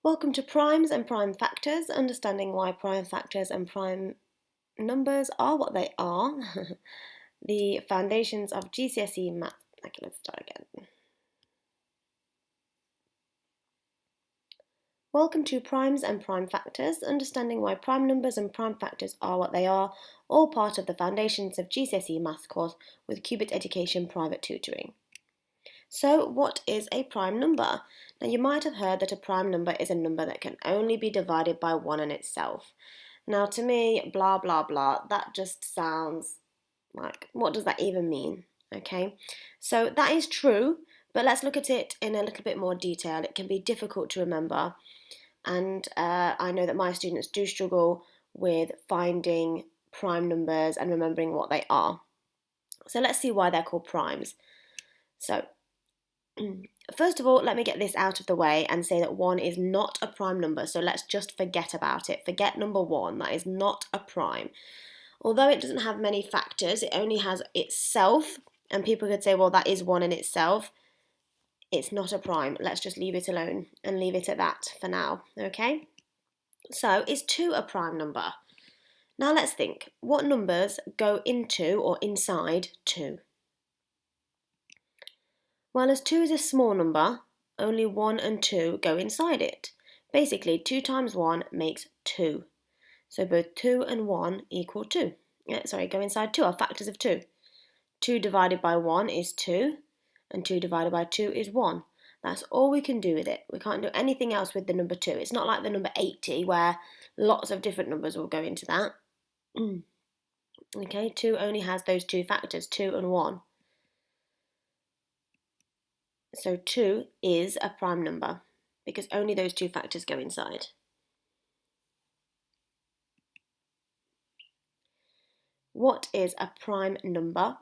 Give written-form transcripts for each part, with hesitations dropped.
Welcome to primes and prime factors, understanding why prime factors and prime numbers are what they are. The foundations of GCSE math. Okay, let's start again. Welcome to primes and prime factors, understanding why prime numbers and prime factors are what they are, all part of the foundations of GCSE math course with Cubitt Education Private Tutoring. So, what is a prime number? Now, you might have heard that a prime number is a number that can only be divided by 1 in itself. Now, to me, blah, blah, blah, that just sounds like, what does that even mean? Okay, so that is true, but let's look at it in a little bit more detail. It can be difficult to remember, and I know that my students do struggle with finding prime numbers and remembering what they are. So let's see why they're called primes. So, first of all, let me get this out of the way and say that 1 is not a prime number, so let's just forget about it. Forget number 1, that is not a prime. Although it doesn't have many factors, it only has itself, and people could say, well, that is 1 in itself. It's not a prime. Let's just leave it alone and leave it at that for now, okay? So, is 2 a prime number? Now let's think, what numbers go into or inside 2? Well, as 2 is a small number, only 1 and 2 go inside it. Basically, 2 times 1 makes 2. So both 2 and 1 equal 2. Go inside 2 are factors of 2. 2 divided by 1 is 2, and 2 divided by 2 is 1. That's all we can do with it. We can't do anything else with the number 2. It's not like the number 80 where lots of different numbers will go into that. Okay, 2 only has those 2 factors, 2 and 1. So 2 is a prime number because only those 2 factors go inside. What is a prime number?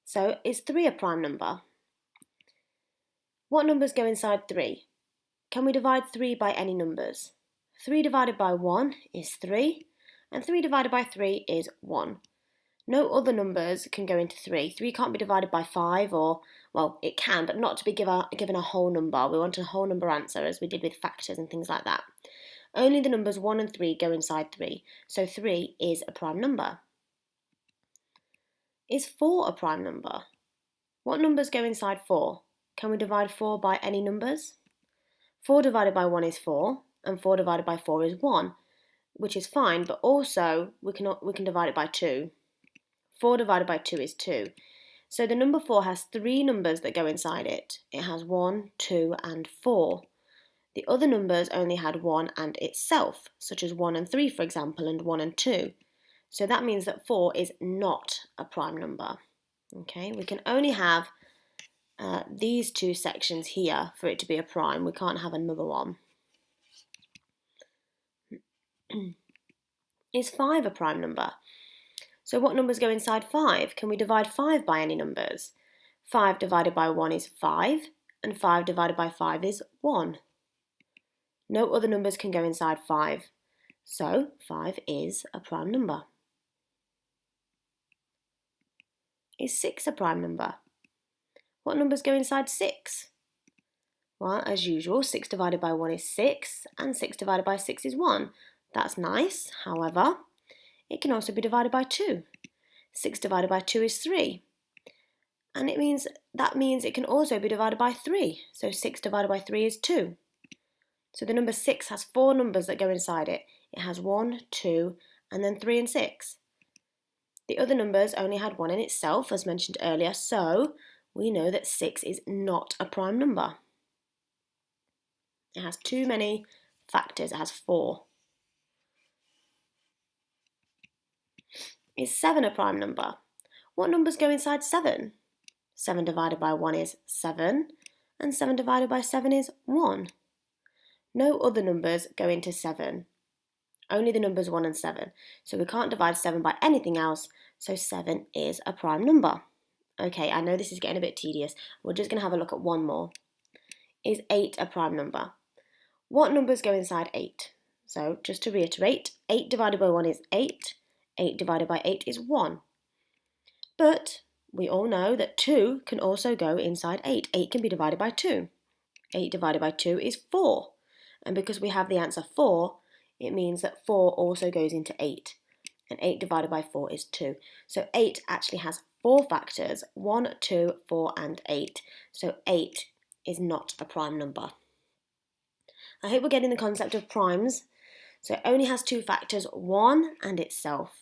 So is 3 a prime number? What numbers go inside 3? Can we divide 3 by any numbers? 3 divided by 1 is 3, and 3 divided by 3 is 1. No other numbers can go into 3. 3 can't be divided by 5 or, well, it can, but not to be given a whole number. We want a whole number answer as we did with factors and things like that. Only the numbers 1 and 3 go inside 3, so 3 is a prime number. Is 4 a prime number? What numbers go inside 4? Can we divide 4 by any numbers? 4 divided by 1 is 4, and 4 divided by 4 is 1, which is fine, but also we can divide it by 2. 4 divided by 2 is 2. So the number 4 has 3 numbers that go inside it. It has 1, 2, and 4. The other numbers only had 1 and itself, such as 1 and 3, for example, and 1 and 2. So that means that 4 is not a prime number. Okay, we can only have these 2 sections here for it to be a prime. We can't have another one. Is 5 a prime number? So what numbers go inside 5? Can we divide 5 by any numbers? 5 divided by 1 is 5, and 5 divided by 5 is 1. No other numbers can go inside 5, so 5 is a prime number. Is 6 a prime number? What numbers go inside 6? Well, as usual, 6 divided by 1 is 6, and 6 divided by 6 is 1. That's nice, however, it can also be divided by 2. 6 divided by 2 is 3. And that means it can also be divided by 3. So 6 divided by 3 is 2. So the number 6 has 4 numbers that go inside it. It has 1, 2, and then 3 and 6. The other numbers only had 1 in itself, as mentioned earlier, so we know that 6 is not a prime number. It has too many factors. It has 4. Is 7 a prime number? What numbers go inside 7? 7 divided by 1 is 7, and 7 divided by 7 is 1. No other numbers go into 7. Only the numbers 1 and 7. So we can't divide 7 by anything else, so 7 is a prime number. Okay, I know this is getting a bit tedious. We're just going to have a look at one more. Is 8 a prime number? What numbers go inside 8? So just to reiterate, 8 divided by 1 is 8. 8 divided by 8 is 1. But we all know that 2 can also go inside 8. 8 can be divided by 2. 8 divided by 2 is 4. And because we have the answer 4, it means that 4 also goes into 8. And 8 divided by 4 is 2. So 8 actually has 4 factors, 1, 2, 4 and 8. So 8 is not a prime number. I hope we're getting the concept of primes. So it only has 2 factors, 1 and itself.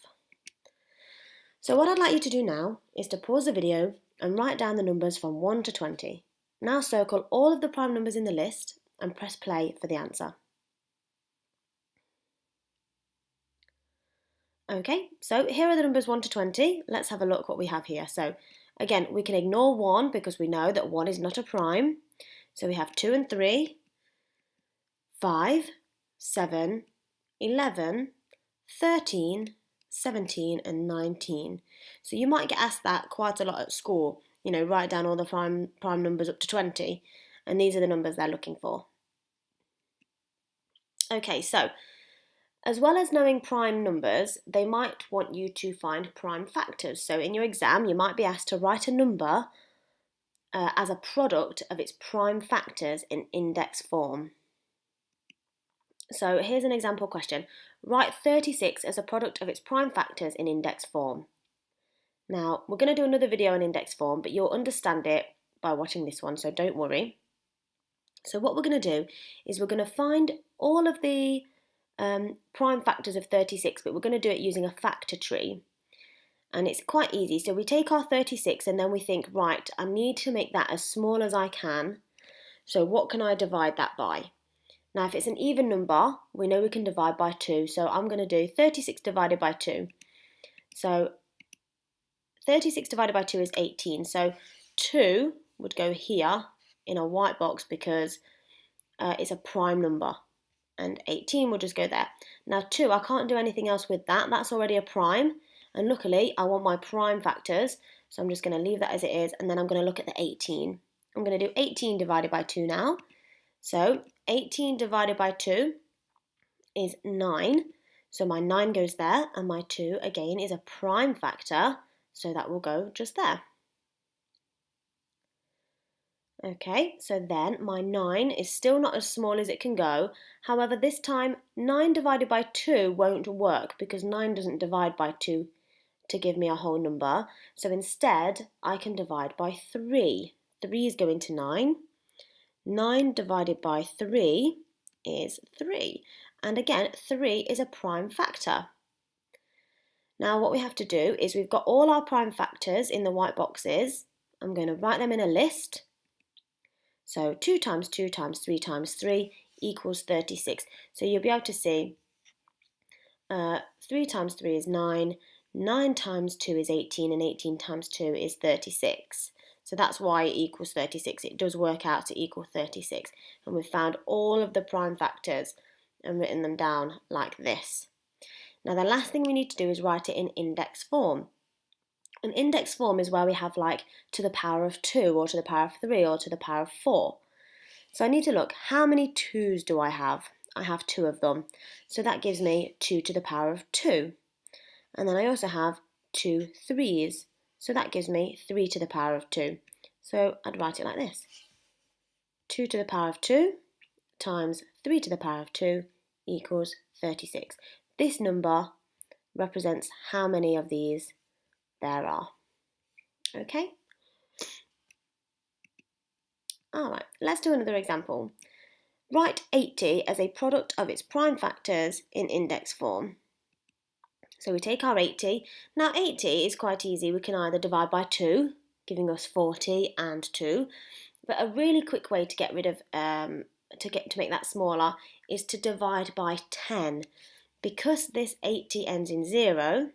So what I'd like you to do now is to pause the video and write down the numbers from 1 to 20. Now circle all of the prime numbers in the list and press play for the answer. Okay, so here are the numbers 1 to 20. Let's have a look what we have here. So again, we can ignore 1 because we know that 1 is not a prime. So we have 2 and 3, 5, 7, 11, 13, 17 and 19. So you might get asked that quite a lot at school. You know, write down all the prime numbers up to 20, and these are the numbers they're looking for. Okay, so as well as knowing prime numbers, they might want you to find prime factors. So in your exam, you might be asked to write a number as a product of its prime factors in index form. So here's an example question. Write 36 as a product of its prime factors in index form. Now, we're going to do another video on index form, but you'll understand it by watching this one, so don't worry. So what we're going to do is we're going to find all of the prime factors of 36, but we're going to do it using a factor tree. And it's quite easy. So we take our 36 and then we think, right, I need to make that as small as I can. So what can I divide that by? Now, if it's an even number, we know we can divide by 2. So I'm going to do 36 divided by 2. So 36 divided by 2 is 18. So 2 would go here in a white box because it's a prime number. And 18 will just go there. Now 2, I can't do anything else with that. That's already a prime. And luckily, I want my prime factors. So I'm just going to leave that as it is. And then I'm going to look at the 18. I'm going to do 18 divided by 2 now. So 18 divided by 2 is 9. So my 9 goes there. And my 2, again, is a prime factor. So that will go just there. Okay, so then my 9 is still not as small as it can go. However, this time 9 divided by 2 won't work because 9 doesn't divide by 2 to give me a whole number. So instead, I can divide by 3. 3 is going to 9. 9 divided by 3 is 3. And again, 3 is a prime factor. Now what we have to do is we've got all our prime factors in the white boxes. I'm going to write them in a list. So 2 times 2 times 3 times 3 equals 36. So you'll be able to see 3 times 3 is 9, 9 times 2 is 18, and 18 times 2 is 36. So that's why it equals 36. It does work out to equal 36. And we've found all of the prime factors and written them down like this. Now the last thing we need to do is write it in index form. An index form is where we have like to the power of 2 or to the power of 3 or to the power of 4. So I need to look, how many 2's do I have? I have 2 of them. So that gives me 2 to the power of 2. And then I also have 2 3's. So that gives me 3 to the power of 2. So I'd write it like this. 2 to the power of 2 times 3 to the power of 2 equals 36. This number represents how many of these there are. Okay? Alright, let's do another example. Write 80 as a product of its prime factors in index form. So we take our 80. Now 80 is quite easy. We can either divide by 2, giving us 40 and 2. But a really quick way to get rid of, to make that smaller is to divide by 10. Because this 80 ends in 0,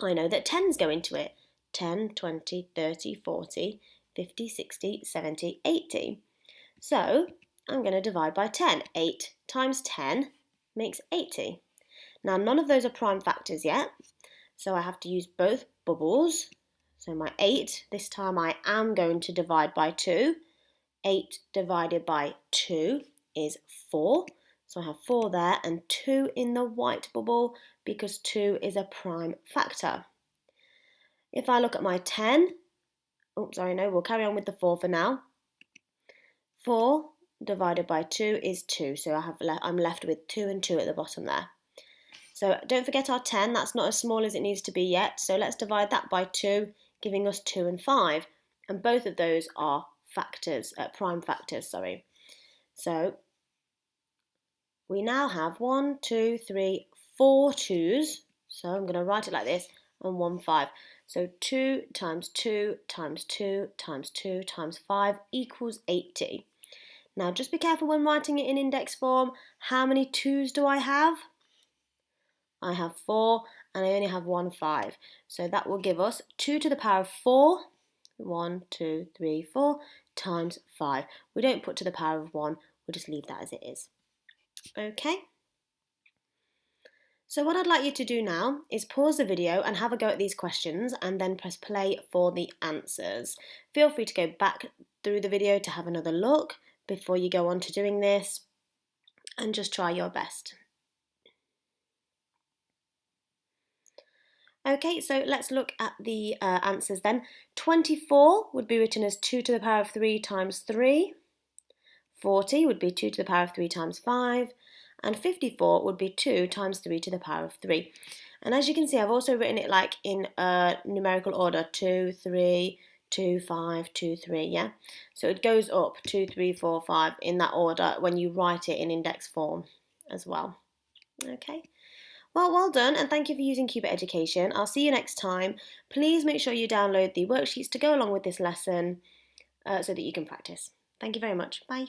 I know that 10's go into it. 10, 20, 30, 40, 50, 60, 70, 80. So I'm going to divide by 10. 8 times 10 makes 80. Now none of those are prime factors yet, so I have to use both bubbles. So my 8, this time I am going to divide by 2. 8 divided by 2 is 4. So I have 4 there and 2 in the white bubble because 2 is a prime factor. If I look at my 10, we'll carry on with the 4 for now. 4 divided by 2 is 2, so I'm left with 2 and 2 at the bottom there. So don't forget our 10, that's not as small as it needs to be yet, so let's divide that by 2, giving us 2 and 5. And both of those are factors, prime factors, sorry. So we now have 1, 2, 3, 4 2's. So I'm going to write it like this, and 1 5. So 2 times 2 times 2 times 2 times 5 equals 80. Now just be careful when writing it in index form. How many 2's do I have? I have 4, and I only have 1 5. So that will give us 2 to the power of 4, 1, 2, 3, 4, times 5. We don't put to the power of 1, we'll just leave that as it is. Okay? So what I'd like you to do now is pause the video and have a go at these questions and then press play for the answers. Feel free to go back through the video to have another look before you go on to doing this, and just try your best. Okay, so let's look at the answers then. 24 would be written as 2 to the power of 3 times 3. 40 would be 2 to the power of 3 times 5. And 54 would be 2 times 3 to the power of 3. And as you can see, I've also written it like in numerical order, 2, 3, 2, 5, 2, 3, yeah? So it goes up 2, 3, 4, 5 in that order when you write it in index form as well. Okay. Well done, and thank you for using Cubitt Education. I'll see you next time. Please make sure you download the worksheets to go along with this lesson so that you can practice. Thank you very much. Bye.